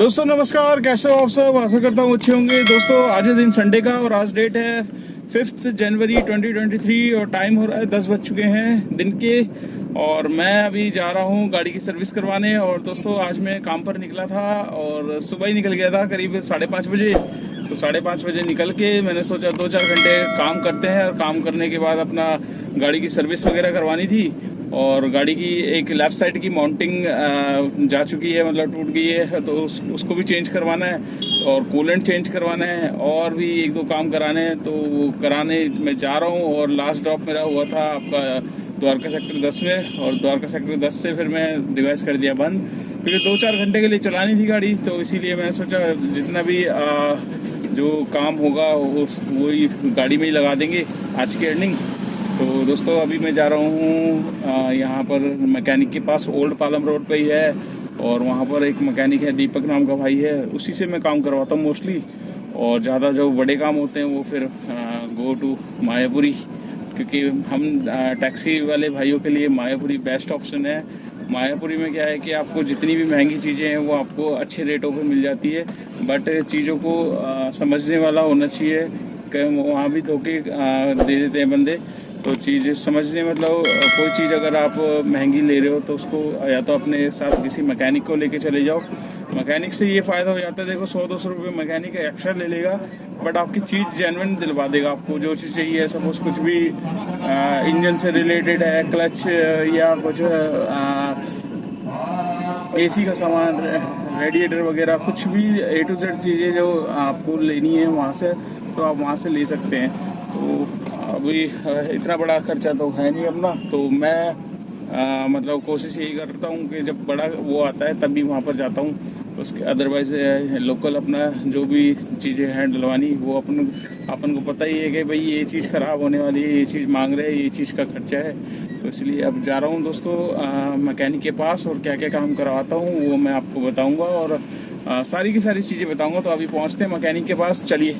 दोस्तों नमस्कार, कैसे हो आप सब। आशा करता हूँ अच्छे होंगे। दोस्तों आज है दिन संडे का और आज डेट है 5 जनवरी 2023 और टाइम हो रहा है 10 बज चुके हैं दिन के। और मैं अभी जा रहा हूँ गाड़ी की सर्विस करवाने। और दोस्तों आज मैं काम पर निकला था और सुबह ही निकल गया था करीब 5:30 बजे। तो 5:30 बजे निकल के मैंने सोचा 2-4 घंटे काम करते हैं और काम करने के बाद अपना गाड़ी की सर्विस वगैरह करवानी थी। और गाड़ी की एक लेफ्ट साइड की माउंटिंग जा चुकी है, मतलब टूट गई है, तो उसको भी चेंज करवाना है और कूलेंट चेंज करवाना है और भी 1-2 काम कराने हैं। तो वो कराने मैं जा रहा हूँ। और लास्ट ड्रॉप मेरा हुआ था आपका द्वारका सेक्टर 10 में, और द्वारका सेक्टर 10 से फिर मैं डिवाइस कर दिया बंद, क्योंकि 2-4 घंटे के लिए चलानी थी गाड़ी। तो इसीलिए मैंने सोचा जितना भी जो काम होगा वही गाड़ी में ही लगा देंगे आज की अर्निंग। तो दोस्तों अभी मैं जा रहा हूँ यहाँ पर मैकेनिक के पास, ओल्ड पालम रोड पे ही है। और वहाँ पर एक मैकेनिक है, दीपक नाम का भाई है, उसी से मैं काम करवाता हूँ मोस्टली। और ज़्यादा जो बड़े काम होते हैं वो फिर गो टू मायापुरी, क्योंकि हम टैक्सी वाले भाइयों के लिए मायापुरी बेस्ट ऑप्शन है। मायापुरी में क्या है कि आपको जितनी भी महंगी चीज़ें हैं वो आपको अच्छे रेटों पे मिल जाती है, बट चीज़ों को समझने वाला होना चाहिए। वहाँ भी धोखे दे देते हैं बंदे। तो चीज़ समझने, मतलब कोई चीज़ अगर आप महंगी ले रहे हो तो उसको या तो अपने साथ किसी मैकेनिक को लेके चले जाओ। मैकेनिक से ये फ़ायदा हो जाता है, देखो 100-200 रुपये मैकेनिक एक्स्ट्रा ले लेगा, बट आपकी चीज़ जेन्युइन दिलवा देगा। आपको जो चीज़ चाहिए, सपोज कुछ भी इंजन से रिलेटेड है, क्लच या कुछ एसी का सामान, रेडिएटर वगैरह, कुछ भी A to Z चीज़ें जो आपको लेनी है वहाँ से, तो आप वहाँ से ले सकते हैं। तो अभी इतना बड़ा खर्चा तो है नहीं अपना, तो मैं मतलब कोशिश यही करता हूँ कि जब बड़ा वो आता है तभी वहाँ पर जाता हूँ। उसके अदरवाइज लोकल अपना जो भी चीज़ें हैं डलवानी, वो अपन को पता ही है कि भाई ये चीज़ ख़राब होने वाली है, ये चीज़ मांग रहे हैं, ये चीज़ का खर्चा है। तो इसलिए अब जा रहा हूँ दोस्तों मैकेनिक के पास, और क्या क्या काम करवाता हूँ वो मैं आपको बताऊँगा और सारी की सारी चीज़ें बताऊँगा। तो अभी पहुँचते हैं मैकेनिक के पास, चलिए।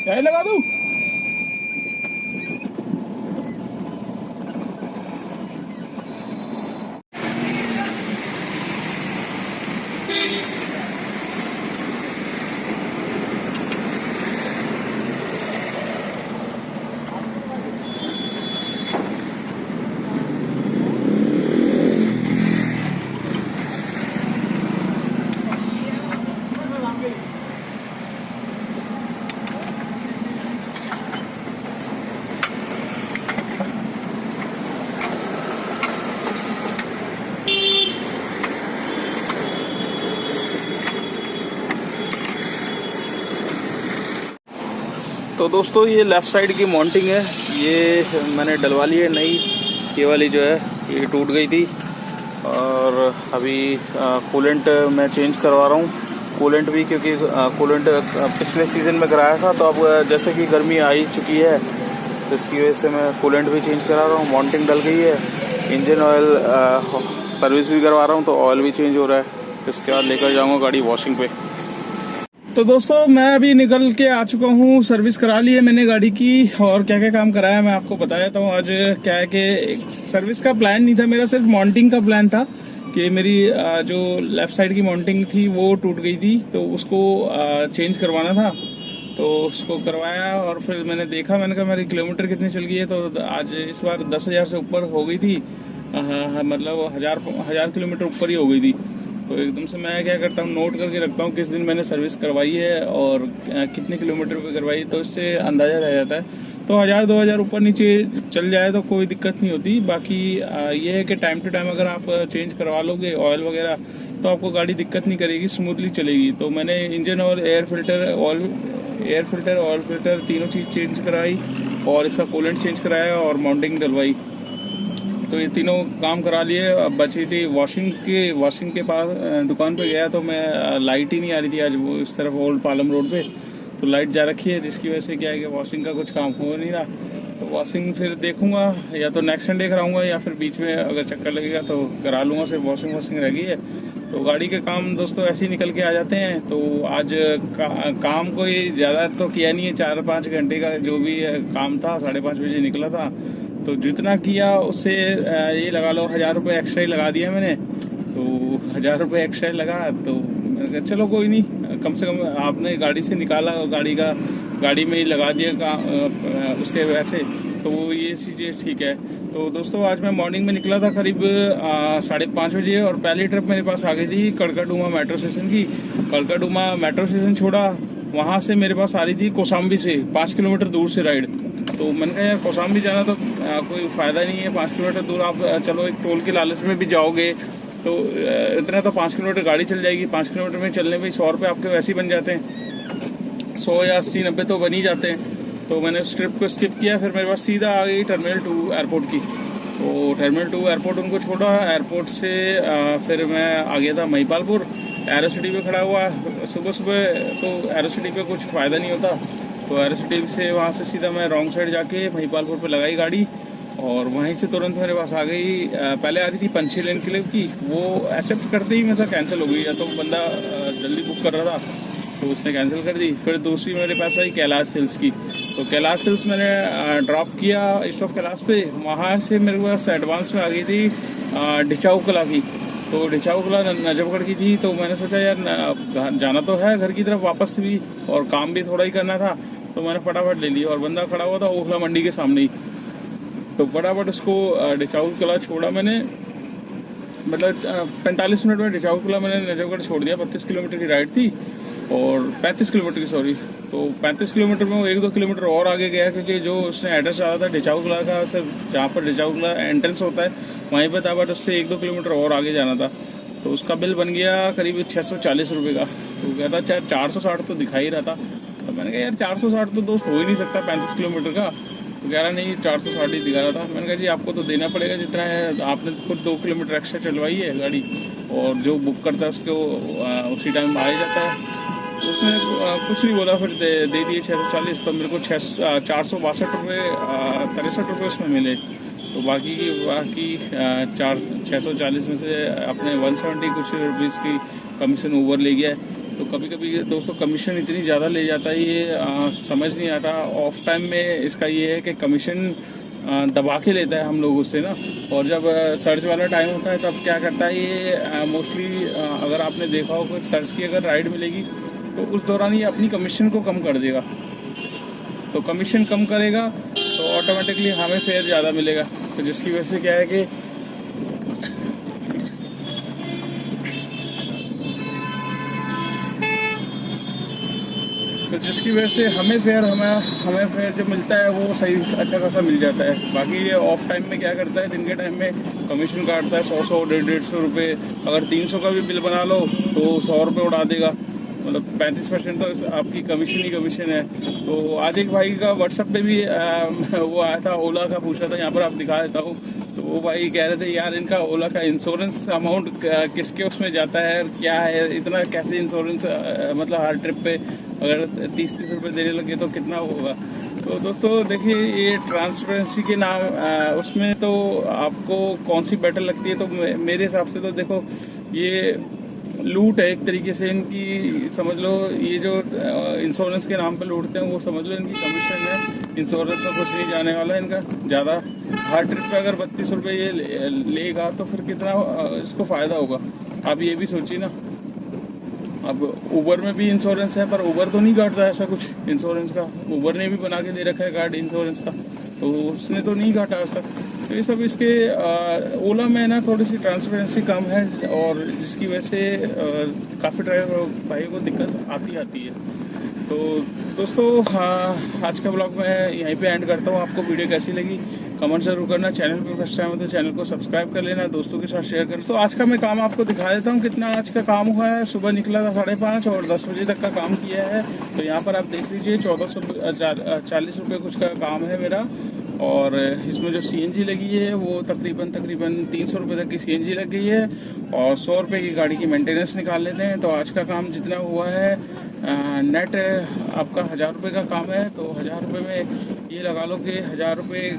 क्या लगा दूं? तो दोस्तों ये लेफ़्ट साइड की माउंटिंग है, ये मैंने डलवा ली है नई। ये वाली जो है ये टूट गई थी और अभी कूलेंट मैं चेंज करवा रहा हूँ। कूलेंट भी क्योंकि कूलेंट पिछले सीज़न में कराया था, तो अब जैसे कि गर्मी आ ही चुकी है तो इसकी वजह से मैं कूलेंट भी चेंज करा रहा हूँ। माउंटिंग डल गई है, इंजन ऑयल सर्विस भी करवा रहा हूँ, तो ऑयल भी चेंज हो रहा है। इसके बाद लेकर जाऊँगा गाड़ी वॉशिंग पे। तो दोस्तों मैं अभी निकल के आ चुका हूँ, सर्विस करा ली है मैंने गाड़ी की। और क्या क्या काम कराया मैं आपको बता देता हूँ। आज क्या है कि सर्विस का प्लान नहीं था मेरा, सिर्फ माउंटिंग का प्लान था कि मेरी जो लेफ्ट साइड की माउंटिंग थी वो टूट गई थी, तो उसको चेंज करवाना था। तो उसको करवाया और फिर मैंने देखा, मैंने कहा मेरी किलोमीटर कितनी चल गई है, तो आज इस बार 10,000 से ऊपर हो गई थी। मतलब हजार किलोमीटर ऊपर ही हो गई थी। तो एकदम से मैं क्या करता हूँ, नोट करके रखता हूँ किस दिन मैंने सर्विस करवाई है और कितने किलोमीटर पे करवाई, तो इससे अंदाजा रह जाता है। तो 1,000-2,000 ऊपर नीचे चल जाए तो कोई दिक्कत नहीं होती। बाकी ये है कि टाइम टू टाइम अगर आप चेंज करवा लोगे ऑयल वगैरह तो आपको गाड़ी दिक्कत नहीं करेगी, स्मूथली चलेगी। तो मैंने इंजन और एयर फिल्टर ऑयल फिल्टर तीनों चीज़ चेंज कराई और इसका कूलेंट चेंज कराया और माउंटिंग डलवाई। तो ये तीनों काम करा लिए। अब बची थी वॉशिंग के पास दुकान पे गया तो मैं लाइट ही नहीं आ रही थी आज वो इस तरफ ओल्ड पालम रोड पे, तो लाइट जा रखी है, जिसकी वजह से क्या है कि वॉशिंग का कुछ काम हो नहीं रहा। तो वॉशिंग फिर देखूंगा, या तो नेक्स्ट संडे कराऊंगा या फिर बीच में अगर चक्कर लगेगा तो करा लूँगा। सिर्फ वॉशिंग रह गई है। तो गाड़ी के काम दोस्तों ऐसे ही निकल के आ जाते हैं। तो आज काम कोई ज़्यादा तो किया नहीं है, 4-5 घंटे का जो भी काम था, 5:30 बजे निकला था। तो जितना किया उससे ये लगा लो 1,000 रुपये एक्स्ट्रा ही लगा दिया मैंने। तो 1,000 रुपये एक्स्ट्रा ही लगा, तो मैंने कहा चलो कोई नहीं, कम से कम आपने गाड़ी से निकाला, गाड़ी में ही लगा दिया उसके वैसे, तो ये चीज़ें ठीक है। तो दोस्तों आज मैं मॉर्निंग में निकला था करीब 5:30 बजे और पहली ट्रिप मेरे पास आ गई थी कड़काडूमा मेट्रो स्टेशन की। कड़काडूमा मेट्रो स्टेशन छोड़ा, वहाँ से मेरे पास आ रही थी कौशाम्बी से 5 किलोमीटर दूर से राइड। तो मैंने कहा यार कौशाम्बी जाना तो कोई फ़ायदा नहीं है, 5 किलोमीटर दूर आप चलो एक टोल के लालच में भी जाओगे तो इतना तो 5 किलोमीटर गाड़ी चल जाएगी। 5 किलोमीटर में चलने में 100 रुपये आपके वैसे ही बन जाते हैं, 100 या 80-90 तो बन ही जाते हैं। तो मैंने उस ट्रिप को स्किप किया। फिर मेरे पास सीधा आ गई टर्मिनल 2 एयरपोर्ट की। तो टर्मिनल 2 एयरपोर्ट उनको छोड़ा, एयरपोर्ट से फिर मैं आ गया था महिपालपुर। एरो सिटी पे खड़ा हुआ सुबह, तो एरो सिटी पे कुछ फ़ायदा नहीं होता, तो एरो सिटी से वहाँ से सीधा मैं रॉन्ग साइड जाके महिपालपुर पे लगाई गाड़ी और वहीं से तुरंत मेरे पास आ गई। पहले आ रही थी पंछी लेन के लिए की, वो एक्सेप्ट करते ही मतलब कैंसिल हो गई, या तो बंदा जल्दी बुक कर रहा था तो उसने कैंसिल कर दी। फिर दूसरी मेरे पास आई कैलाश हिल्स की। तो कैलाश हिल्स मैंने ड्रॉप किया ईस्ट ऑफ कैलाश पे। वहाँ से मेरे पास एडवांस में आ गई थी ढिचाऊ कला की। तो ढिचाऊ कला नजफगढ़ की थी। तो मैंने सोचा यार जाना तो है घर की तरफ वापस भी और काम भी थोड़ा ही करना था, तो मैंने फटाफट ले लिया। और बंदा खड़ा हुआ था ओखला मंडी के सामने ही, तो फटाफट उसको ढिचाऊ कला छोड़ा मैंने। मतलब 45 मिनट में ढिचाऊ कला मैंने नजफगढ़ छोड़ दिया। 32 किलोमीटर की राइड थी और 35 किलोमीटर की, सॉरी। तो 35 किलोमीटर में वो 1-2 किलोमीटर और आगे गया, क्योंकि जो उसने एड्रेस डाला था ढिचाऊ कला का, सिर्फ जहाँ पर ढिचाऊ कला एंट्रेंस होता है वहीं पर था, बट उससे 1-2 किलोमीटर और आगे जाना था। तो उसका बिल बन गया करीब 640 रुपये का। तो कहता 460 तो दिखा ही रहा था। तो मैंने कहा यार 460 तो दोस्त हो ही नहीं सकता 35 किलोमीटर का। तो कह रहा नहीं 460 ही दिखा रहा था। मैंने कहा जी आपको तो देना पड़ेगा जितना है, आपने खुद 2 किलोमीटर एक्स्ट्रा चलवाई है गाड़ी, और जो बुक करता है उसको उसी टाइम आ ही जाता है। तो उसने कुछ नहीं बोला, फिर दे दिए 640। तो मेरे को 462 रुपये 63 रुपये उसमें मिले। तो बाकी 640 में से अपने 170 कुछ रुपीज़ की कमीशन ओवर ले गया। तो कभी कभी दोस्तों कमीशन इतनी ज़्यादा ले जाता है ये समझ नहीं आता। ऑफ टाइम में इसका ये है कि कमीशन दबा के लेता है हम लोगों से ना, और जब सर्च वाला टाइम होता है तब क्या करता है ये मोस्टली अगर आपने देखा हो कि सर्च की अगर राइड मिलेगी तो उस दौरान ये अपनी कमीशन को कम कर देगा। तो कमीशन कम करेगा तो ऑटोमेटिकली हमें फेयर ज़्यादा मिलेगा, तो जिसकी वजह से क्या है कि हमें फेयर जो मिलता है वो सही अच्छा खासा मिल जाता है। बाकी ये ऑफ टाइम में क्या करता है, दिन के टाइम में कमीशन काटता है 100 150 रुपये। अगर 300 का भी बिल बना लो तो 100 रुपये उड़ा देगा, मतलब 35% तो आपकी कमीशन ही कमीशन है। तो आज एक भाई का व्हाट्सएप पे भी वो आया था, ओला का पूछा था, यहाँ पर आप दिखा देता हूँ। तो वो भाई कह रहे थे यार इनका ओला का इंश्योरेंस अमाउंट किसके उसमें जाता है, क्या है, इतना कैसे इंश्योरेंस, मतलब हर ट्रिप पे अगर 30-30 रुपये देने लगे तो कितना होगा। तो दोस्तों देखिए ये ट्रांसपेरेंसी के नाम उसमें तो आपको कौन सी बेटर लगती है, तो मेरे हिसाब से तो देखो ये लूट है एक तरीके से इनकी, समझ लो ये जो इंश्योरेंस के नाम पे लूटते हैं वो समझ लो इनकी कमीशन है। इंश्योरेंस में कुछ नहीं जाने वाला इनका ज़्यादा। हर ट्रिप पे अगर 32 रुपये ये लेगा तो फिर कितना इसको फ़ायदा होगा, आप ये भी सोचिए ना। अब उबर में भी इंश्योरेंस है पर उबर तो नहीं काटता ऐसा कुछ इंश्योरेंस का, उबर ने भी बना के दे रखा है कार्ड इंश्योरेंस का, तो उसने तो नहीं काटा आज तक। तो ये सब इसके ओला में ना थोड़ी सी ट्रांसपेरेंसी कम है, और जिसकी वजह से काफ़ी ड्राइवर भाइयों को दिक्कत आती है। तो दोस्तों आज का ब्लॉग मैं यहीं पे एंड करता हूँ। आपको वीडियो कैसी लगी कमेंट जरूर करना। चैनल पे फर्स्ट टाइम हो तो चैनल को सब्सक्राइब कर लेना, दोस्तों के साथ शेयर कर। तो आज का मैं काम आपको दिखा देता हूँ कितना आज का काम हुआ है। सुबह निकला था 5:30 और 10 बजे तक का काम किया है। तो यहाँ पर आप देख लीजिए 1440 रुपये कुछ का काम है मेरा, और इसमें जो CNG लगी है वो तकरीबन 300 रुपये तक की CNG लग गई है, और 100 रुपये की गाड़ी की मेंटेनेंस निकाल लेते हैं। तो आज का काम जितना हुआ है नेट आपका 1000 रुपये का काम है। तो 1000 रुपये में ये लगा लो कि 1000 रुपये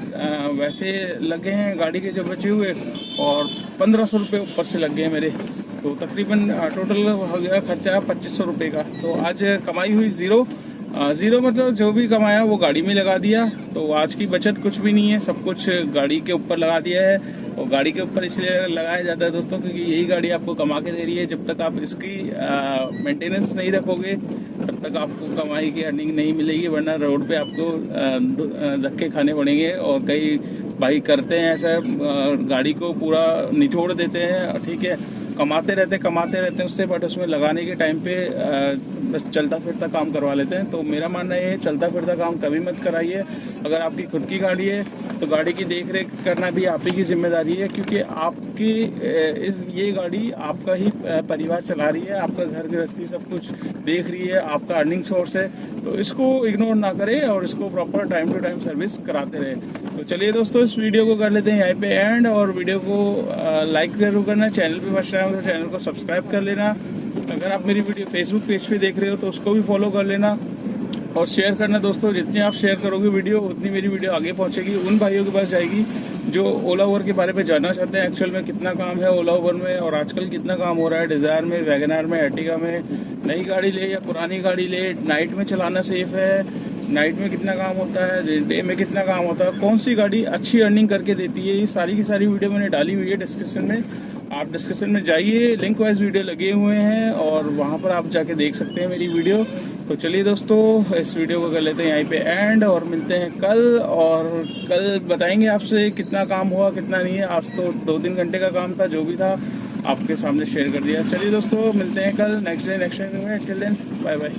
वैसे लगे हैं गाड़ी के जो बचे हुए, और 1500 रुपये ऊपर से लग गए मेरे। तो तकरीबन टोटल हो गया खर्चा 2500 रुपये का। तो आज कमाई हुई ज़ीरो, मतलब जो भी कमाया वो गाड़ी में लगा दिया। तो आज की बचत कुछ भी नहीं है, सब कुछ गाड़ी के ऊपर लगा दिया है। और गाड़ी के ऊपर इसलिए लगाया जाता है दोस्तों क्योंकि यही गाड़ी आपको कमा के दे रही है। जब तक आप इसकी मेंटेनेंस नहीं रखोगे तब तक आपको कमाई की अर्निंग नहीं मिलेगी, वरना रोड पे आपको धक्के खाने पड़ेंगे। और कई भाई करते हैं ऐसा, गाड़ी को पूरा निचोड़ देते हैं, ठीक है, कमाते रहते हैं उससे, बट उसमें लगाने के टाइम पे बस चलता फिरता काम करवा लेते हैं। तो मेरा मानना है चलता फिरता काम कभी मत कराइए। अगर आपकी खुद की गाड़ी है तो गाड़ी की देख रेख करना भी आप ही की जिम्मेदारी है, क्योंकि आपकी ये गाड़ी आपका ही परिवार चला रही है, आपका घर गृहस्थी सब कुछ देख रही है, आपका अर्निंग सोर्स है। तो इसको इग्नोर ना करें और इसको proper time to time service कराते रहे। तो चलिए दोस्तों इस वीडियो को कर लेते हैं यहीं पे एंड, और वीडियो को लाइक जरूर करना, चैनल पे फर्स्ट टाइम तो चैनल को सब्सक्राइब कर लेना। अगर आप मेरी वीडियो फेसबुक पेज पे देख रहे हो तो उसको भी फॉलो कर लेना, और शेयर करना दोस्तों। जितनी आप शेयर करोगे वीडियो उतनी मेरी वीडियो आगे पहुंचेगी, उन भाइयों के पास जाएगी जो ओला उबर के बारे में जानना चाहते हैं एक्चुअल में कितना काम है ओला उबर में, और आजकल कितना काम हो रहा है डिजायर में, वैगनआर में, अर्टिगा में। नई गाड़ी ले या पुरानी गाड़ी ले, नाइट में चलाना सेफ है, नाइट में कितना काम होता है, डे में कितना काम होता है, कौन सी गाड़ी अच्छी अर्निंग करके देती है, ये सारी की सारी वीडियो मैंने डाली हुई है डिस्क्रिप्शन में। आप डिस्क्रिप्शन में जाइए, लिंक वाइज वीडियो लगे हुए हैं और वहाँ पर आप जाके देख सकते हैं मेरी वीडियो। तो चलिए दोस्तों इस वीडियो को कर लेते हैं यहीं पे एंड, और मिलते हैं कल, और कल बताएंगे आपसे कितना काम हुआ कितना नहीं है। आज तो 2-3 घंटे का काम था, जो भी था आपके सामने शेयर कर दिया। चलिए दोस्तों मिलते हैं कल नेक्स्ट डे में। Till then bye bye.